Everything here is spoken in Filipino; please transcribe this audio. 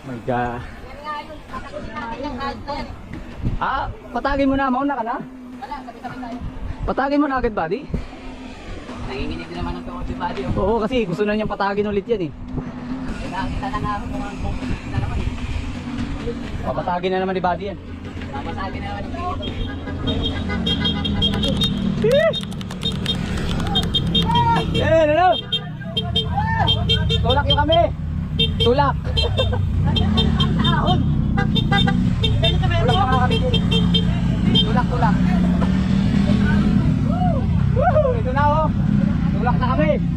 My God. Patagin mo na, mauna ka na? Wala, sabi-sabi tayo. Patagin mo na agad, buddy. Nanginginig din naman ng tungkol si Buddy. Oo, kasi gusto na niyang patagin ulit yan eh. Nakakita na nga ako kung ang pupunta na naman eh. Papatagin na naman ni buddy yan. Papatagin na naman yung pinito. Ano? Tulak yung kami. Tulak. Tulak mga kami. Tulak, tulak. Ito na oh. Tulak na kami.